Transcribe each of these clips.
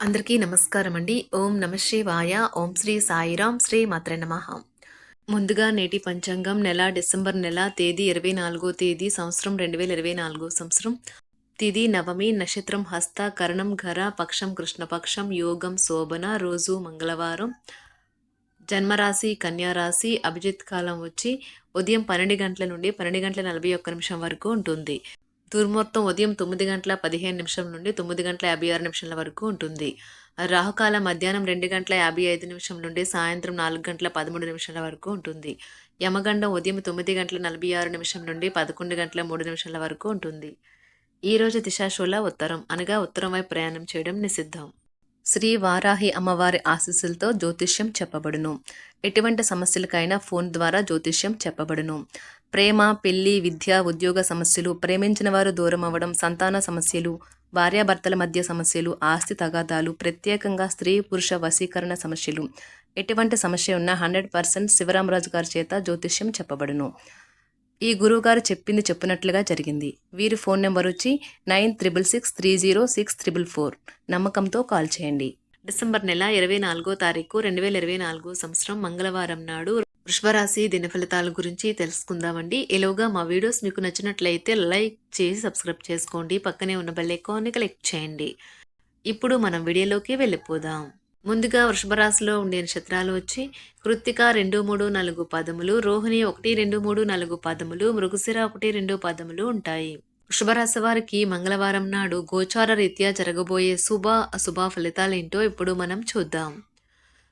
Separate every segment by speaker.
Speaker 1: అందరికీ నమస్కారం అండి. ఓం నమ శివాయ. ఓం శ్రీ సాయిరాం. శ్రీ మాత్రే నమః. ముందుగా నేటి పంచాంగం నెల డిసెంబర్ నెల తేదీ 24 తేదీ సంవత్సరం 2024 సంవత్సరం. తిథి నవమి, నక్షత్రం హస్త, కరణం ఘర, పక్షం కృష్ణపక్షం, యోగం శోభన, రోజు మంగళవారం. జన్మరాశి కన్యారాశి. అభిజిత్ కాలం వచ్చి ఉదయం 12 గంటల నుండి 12 గంటల 41 నిమిషం వరకు ఉంటుంది. దుర్ముహూర్తం ఉదయం 9 గంటల 15 నిమిషం నుండి 9 గంటల 56 నిమిషాల వరకు ఉంటుంది. రాహుకాలం మధ్యాహ్నం 2 గంటల 55 నిమిషం నుండి సాయంత్రం 4 గంటల 13 నిమిషాల వరకు ఉంటుంది. యమగండం ఉదయం 9 గంటల 46 నిమిషం నుండి 11 గంటల 3 నిమిషాల వరకు ఉంటుంది. ఈ రోజు దిశాశూల ఉత్తరం, అనగా ఉత్తరం వైపు ప్రయాణం చేయడం నిషిద్ధం. శ్రీ వారాహి అమ్మవారి ఆశీస్సులతో జ్యోతిష్యం చెప్పబడును. ఎటువంటి సమస్యలకైనా ఫోన్ ద్వారా జ్యోతిష్యం చెప్పబడును. ప్రేమ, పెళ్లి, విద్య, ఉద్యోగ సమస్యలు, ప్రేమించిన వారు దూరం అవ్వడం, సంతాన సమస్యలు, భార్యాభర్తల మధ్య సమస్యలు, ఆస్తి తగాదాలు, ప్రత్యేకంగా స్త్రీ పురుష వశీకరణ సమస్యలు, ఎటువంటి సమస్య ఉన్నా 100% శివరామరాజు గారి చేత జ్యోతిష్యం చెప్పబడును. ఈ గురువుగారు చెప్పింది చెప్పినట్లుగా జరిగింది. వీరి ఫోన్ నెంబర్ వచ్చి 9663064444. నమ్మకంతో కాల్ చేయండి. డిసెంబర్ నెల 24 తారీఖు 2024 సంవత్సరం మంగళవారం నాడు వృషభరాశి దినఫలితాల గురించి తెలుసుకుందామండి. ఎలాగా మా వీడియోస్ మీకు నచ్చినట్లయితే లైక్ చేసి సబ్స్క్రైబ్ చేసుకోండి. పక్కనే ఉన్న బెల్ ఐకాన్ని క్లిక్ చేయండి. ఇప్పుడు మనం వీడియోలోకి వెళ్ళిపోదాం. ముందుగా వృషభరాశిలో ఉండే నక్షత్రాలు వచ్చి కృత్తిక 2, 3, 4 పదములు, రోహిణి 1, 2, 3, 4 పదములు, మృగశిర 1, 2 పదములు ఉంటాయి. వృషభరాశి వారికి మంగళవారం నాడు గోచార రీత్యా జరగబోయే శుభ అశుభ ఫలితాలేంటో ఇప్పుడు మనం చూద్దాం.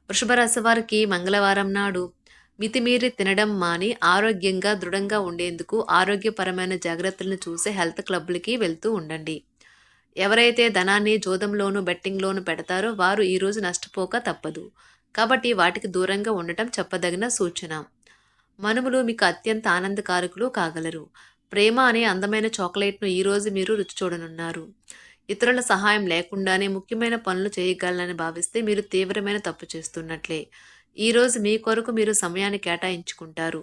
Speaker 1: వృషభరాశి వారికి మంగళవారం నాడు మితిమీరి తినడం మాని ఆరోగ్యంగా దృఢంగా ఉండేందుకు ఆరోగ్యపరమైన జాగ్రత్తలను చూసే హెల్త్ క్లబ్లకి వెళ్తూ ఉండండి. ఎవరైతే ధనాన్ని జోదంలోను బెట్టింగ్లోను పెడతారో వారు ఈరోజు నష్టపోక తప్పదు. కాబట్టి వాటికి దూరంగా ఉండటం చెప్పదగిన సూచన. మనుములు మీకు అత్యంత ఆనందకారకులు కాగలరు. ప్రేమ అనే అందమైన చాక్లెట్ను ఈరోజు మీరు రుచి చూడనున్నారు. ఇతరుల సహాయం లేకుండానే ముఖ్యమైన పనులు చేయగలనని భావిస్తే మీరు తీవ్రమైన తప్పు చేస్తున్నట్లే. ఈరోజు మీ కొరకు మీరు సమయాన్ని కేటాయించుకుంటారు.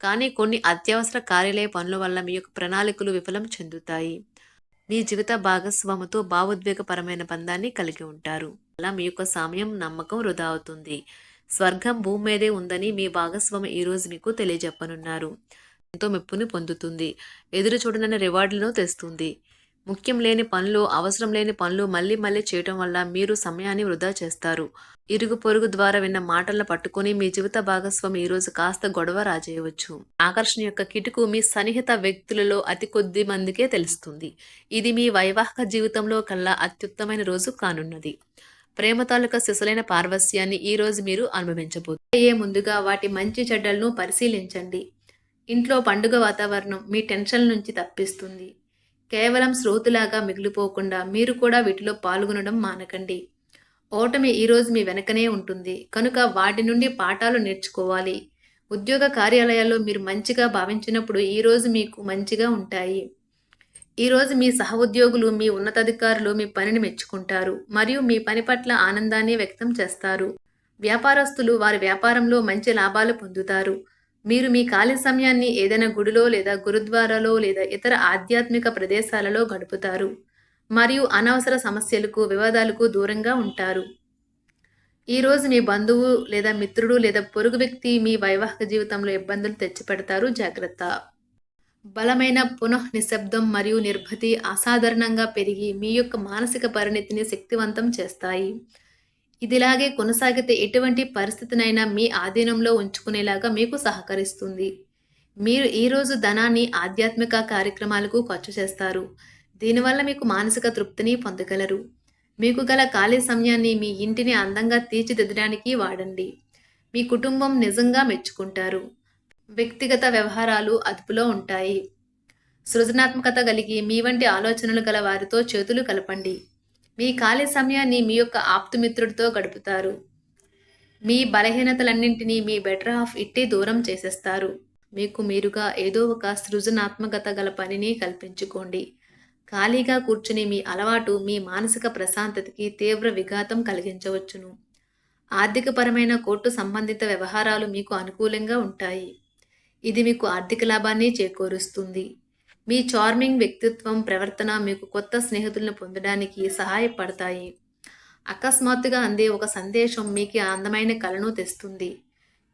Speaker 1: కానీ కొన్ని అత్యవసర కార్యాలయ పనుల వల్ల మీ యొక్క ప్రణాళికలు విఫలం చెందుతాయి. మీ జీవిత భాగస్వామితో భావోద్వేగపరమైన బంధాన్ని కలిగి ఉంటారు. అలా మీ యొక్క సమయం నమ్మకం వృధా అవుతుంది. స్వర్గం భూమి మీదే ఉందని మీ భాగస్వామి ఈరోజు మీకు తెలియజెప్పనున్నారు. ఎంతో మెప్పుని పొందుతుంది. ఎదురు చూడనని రివార్డులను తెస్తుంది. ముఖ్యం లేని పనులు, అవసరం లేని పనులు మళ్ళీ మళ్ళీ చేయటం వల్ల మీరు సమయాన్ని వృధా చేస్తారు. ఇరుగు పొరుగు ద్వారా విన్న మాటలను పట్టుకుని మీ జీవిత భాగస్వామి ఈరోజు కాస్త గొడవ రాజేయవచ్చు. ఆకర్షణ యొక్క కిటుకు మీ సన్నిహిత వ్యక్తులలో అతి కొద్ది మందికే తెలుస్తుంది. ఇది మీ వైవాహిక జీవితంలో కల్లా అత్యుత్తమైన రోజు కానున్నది. ప్రేమ తాలూకా సిసలైన పార్వస్యాన్ని ఈ రోజు మీరు అనుభవించబోతున్నారు. ముందుగా వాటి మంచి చెడ్డలను పరిశీలించండి. ఇంట్లో పండుగ వాతావరణం మీ టెన్షన్ నుంచి తప్పిస్తుంది. కేవలం శ్రోతలాగా మిగిలిపోకుండా మీరు కూడా వీటిలో పాల్గొనడం మానకండి. ఓటమి ఈరోజు మీ వెనకనే ఉంటుంది కనుక వాటి నుండి పాఠాలు నేర్చుకోవాలి. ఉద్యోగ కార్యాలయాల్లో మీరు మంచిగా భావించినప్పుడు ఈరోజు మీకు మంచిగా ఉంటాయి. ఈరోజు మీ సహ ఉద్యోగులు, మీ ఉన్నతాధికారులు మీ పనిని మెచ్చుకుంటారు మరియు మీ పని పట్ల ఆనందాన్ని వ్యక్తం చేస్తారు. వ్యాపారస్తులు వారి వ్యాపారంలో మంచి లాభాలు పొందుతారు. మీరు మీ ఖాళీ సమయాన్ని ఏదైనా గుడిలో లేదా గురుద్వారాలో లేదా ఇతర ఆధ్యాత్మిక ప్రదేశాలలో గడుపుతారు మరియు అనవసర సమస్యలకు, వివాదాలకు దూరంగా ఉంటారు. ఈరోజు మీ బంధువు లేదా మిత్రుడు లేదా పొరుగు వ్యక్తి మీ వైవాహిక జీవితంలో ఇబ్బందులు తెచ్చిపెడతారు. జాగ్రత్త. బలమైన పునః నిశ్శబ్దం మరియు నిర్భతి అసాధారణంగా పెరిగి మీ యొక్క మానసిక పరిణతిని శక్తివంతం చేస్తాయి. ఇదిలాగే కొనసాగితే ఎటువంటి పరిస్థితినైనా మీ ఆధీనంలో ఉంచుకునేలాగా మీకు సహకరిస్తుంది. మీరు ఈరోజు ధనాన్ని ఆధ్యాత్మిక కార్యక్రమాలకు ఖర్చు చేస్తారు. దీనివల్ల మీకు మానసిక తృప్తిని పొందగలరు. మీకు గల ఖాళీ సమయాన్ని మీ ఇంటిని అందంగా తీర్చిదిద్దడానికి వాడండి. మీ కుటుంబం నిజంగా మెచ్చుకుంటారు. వ్యక్తిగత వ్యవహారాలు అదుపులో ఉంటాయి. సృజనాత్మకత కలిగి మీ వంటి ఆలోచనలు గల వారితో చేతులు కలపండి. మీ ఖాళీ సమయాన్ని మీ యొక్క ఆప్తుమిత్రుడితో గడుపుతారు. మీ బలహీనతలన్నింటినీ మీ బెటర్ హాఫ్ ఇట్టే దూరం చేసేస్తారు. మీకు మీరుగా ఏదో ఒక సృజనాత్మకత గల పనిని కల్పించుకోండి. ఖాళీగా కూర్చుని మీ అలవాటు మీ మానసిక ప్రశాంతతకి తీవ్ర విఘాతం కలిగించవచ్చును. ఆర్థికపరమైన కోర్టు సంబంధిత వ్యవహారాలు మీకు అనుకూలంగా ఉంటాయి. ఇది మీకు ఆర్థిక లాభాన్ని చేకూరుస్తుంది. మీ చార్మింగ్ వ్యక్తిత్వం, ప్రవర్తన మీకు కొత్త స్నేహితులను పొందడానికి సహాయపడతాయి. అకస్మాత్తుగా అందే ఒక సందేశం మీకు అందమైన కలను తెస్తుంది.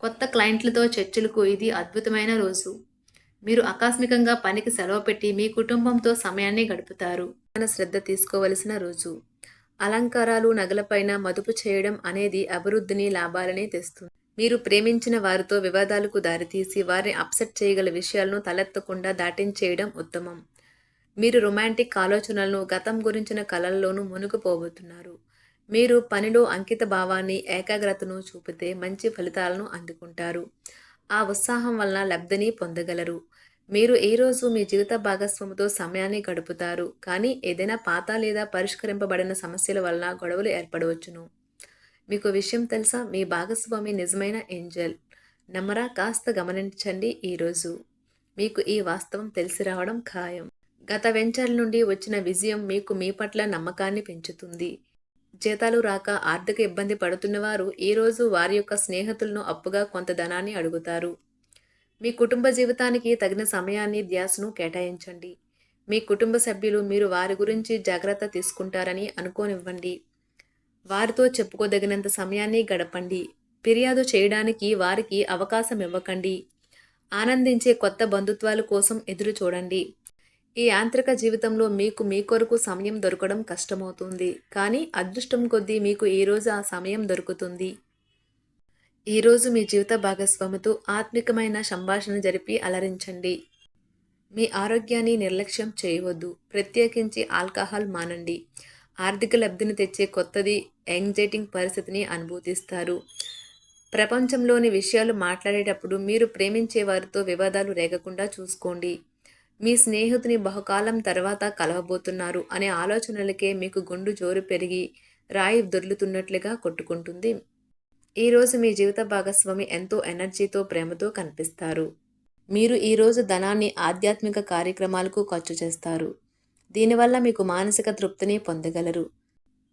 Speaker 1: కొత్త క్లయింట్లతో చర్చలకు ఇది అద్భుతమైన రోజు. మీరు ఆకస్మికంగా పనికి సెలవు పెట్టి మీ కుటుంబంతో సమయాన్ని గడుపుతారు. శ్రద్ధ తీసుకోవలసిన రోజు. అలంకారాలు, నగలపైన మదుపు చేయడం అనేది అభివృద్ధిని, లాభాలని తెస్తుంది. మీరు ప్రేమించిన వారితో వివాదాలకు దారితీసి వారిని అప్సెట్ చేయగల విషయాలను తలెత్తకుండా దాటించేయడం ఉత్తమం. మీరు రొమాంటిక్ ఆలోచనలను, గతం గురించిన కలల్లోనూ మునిగిపోబోతున్నారు. మీరు పనిలో అంకిత భావాన్ని, ఏకాగ్రతను చూపితే మంచి ఫలితాలను అందుకుంటారు. ఆ ఉత్సాహం వలన లబ్ధిని పొందగలరు. మీరు ఈ రోజు మీ జీవిత భాగస్వామితో సమయాన్ని గడుపుతారు, కానీ ఏదైనా పాత లేదా పరిష్కరింపబడిన సమస్యల వలన గొడవలు ఏర్పడవచ్చును. మీకు విషయం తెలుసా? మీ భాగస్వామి నిజమైన ఏంజెల్. నమ్మరా? కాస్త గమనించండి. ఈరోజు మీకు ఈ వాస్తవం తెలిసి రావడం ఖాయం. గత వెంచర్ల నుండి వచ్చిన విజయం మీకు మీ పట్ల నమ్మకాన్ని పెంచుతుంది. జీతాలు రాక ఆర్థిక ఇబ్బంది పడుతున్నవారు ఈరోజు వారి యొక్క స్నేహితులను అప్పుగా కొంత ధనాన్ని అడుగుతారు. మీ కుటుంబ జీవితానికి తగిన సమయాన్ని, ధ్యాసను కేటాయించండి. మీ కుటుంబ సభ్యులు మీరు వారి గురించి జాగ్రత్త తీసుకుంటారని అనుకోనివ్వండి. వారితో చెప్పుకోదగినంత సమయాన్ని గడపండి. ఫిర్యాదు చేయడానికి వారికి అవకాశం ఇవ్వకండి. ఆనందించే కొత్త బంధుత్వాల కోసం ఎదురు చూడండి. ఈ యాంత్రిక జీవితంలో మీకు మీ కొరకు సమయం దొరకడం కష్టమవుతుంది, కానీ అదృష్టం కొద్దీ మీకు ఈరోజు ఆ సమయం దొరుకుతుంది. ఈరోజు మీ జీవిత భాగస్వామితో ఆత్మికమైన సంభాషణ జరిపి అలరించండి. మీ ఆరోగ్యాన్ని నిర్లక్ష్యం చేయవద్దు. ప్రత్యేకించి ఆల్కహాల్ మానండి. ఆర్థిక లబ్ధిని తెచ్చే కొత్తది యాంగ్జైటింగ్ పరిస్థితిని అనుభూతిస్తారు. ప్రపంచంలోని విషయాలు మాట్లాడేటప్పుడు మీరు ప్రేమించే వారితో వివాదాలు రేగకుండా చూసుకోండి. మీ స్నేహితుని బహుకాలం తర్వాత కలవబోతున్నారు అనే ఆలోచనలకే మీకు గుండు జోరు పెరిగి రాయి దొర్లుతున్నట్లుగా కొట్టుకుంటుంది. ఈరోజు మీ జీవిత భాగస్వామి ఎంతో ఎనర్జీతో, ప్రేమతో కనిపిస్తారు. మీరు ఈరోజు ధనాన్ని ఆధ్యాత్మిక కార్యక్రమాలకు ఖర్చు చేస్తారు. దీనివల్ల మీకు మానసిక తృప్తిని పొందగలరు.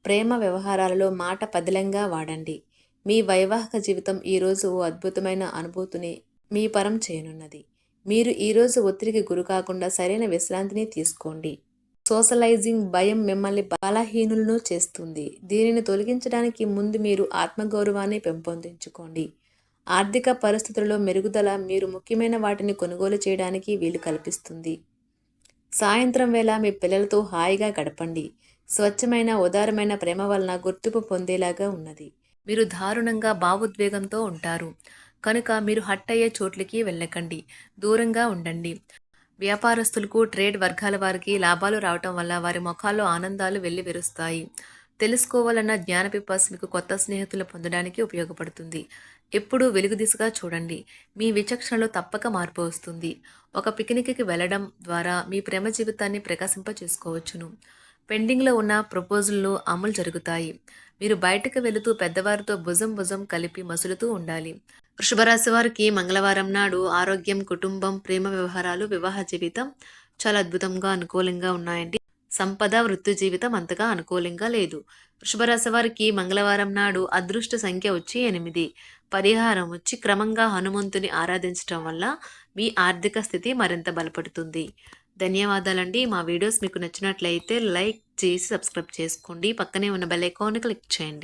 Speaker 1: ప్రేమ వ్యవహారాలలో మాట పదిలంగా వాడండి. మీ వైవాహిక జీవితం ఈరోజు ఓ అద్భుతమైన అనుభూతిని మీ పరం చేయనున్నది. మీరు ఈరోజు ఒత్తిడికి గురికాకుండా సరైన విశ్రాంతిని తీసుకోండి. సోషలైజింగ్ భయం మిమ్మల్ని బలహీనులను చేస్తుంది. దీనిని తొలగించడానికి ముందు మీరు ఆత్మగౌరవాన్ని పెంపొందించుకోండి. ఆర్థిక పరిస్థితులలో మెరుగుదల మీరు ముఖ్యమైన వాటిని కొనుగోలు చేయడానికి వీలు కల్పిస్తుంది. సాయంత్రం వేళ మీ పిల్లలతో హాయిగా గడపండి. స్వచ్ఛమైన, ఉదారమైన ప్రేమ వలన గుర్తింపు పొందేలాగా ఉన్నది. మీరు దారుణంగా భావోద్వేగంతో ఉంటారు కనుక మీరు హట్ అయ్యే చోట్లకి వెళ్ళకండి, దూరంగా ఉండండి. వ్యాపారస్తులకు, ట్రేడ్ వర్గాల వారికి లాభాలు రావటం వల్ల వారి ముఖాల్లో ఆనందాలు వెల్లివిరుస్తాయి. తెలుసుకోవాలన్న జ్ఞాన పిపాస మీకు కొత్త స్నేహితులు పొందడానికి ఉపయోగపడుతుంది. ఎప్పుడూ వెలుగు దిశగా చూడండి. మీ విచక్షణలో తప్పక మార్పు వస్తుంది. ఒక పిక్నిక్కి వెళ్ళడం ద్వారా మీ ప్రేమ జీవితాన్ని ప్రకాశింప చేసుకోవచ్చును. పెండింగ్లో ఉన్న ప్రపోజల్లు అమలు జరుగుతాయి. మీరు బయటకు వెళుతూ పెద్దవారితో భుజం కలిపి మసులుతూ ఉండాలి. వృషభరాశి వారికి మంగళవారం నాడు ఆరోగ్యం, కుటుంబం, ప్రేమ వ్యవహారాలు, వివాహ జీవితం చాలా అద్భుతంగా, అనుకూలంగా ఉన్నాయండి. సంపద, వృత్తి జీవితం అంతగా అనుకూలంగా లేదు. వృషభరాశి వారికి మంగళవారం నాడు అదృష్ట సంఖ్య వచ్చి 8. పరిహారం వచ్చి క్రమంగా హనుమంతుని ఆరాధించడం వల్ల మీ ఆర్థిక స్థితి మరింత బలపడుతుంది. ధన్యవాదాలండి. మా వీడియోస్ మీకు నచ్చినట్లయితే లైక్ చేసి సబ్స్క్రైబ్ చేసుకోండి. పక్కనే ఉన్న బెల్ ఐకాన్ క్లిక్ చేయండి.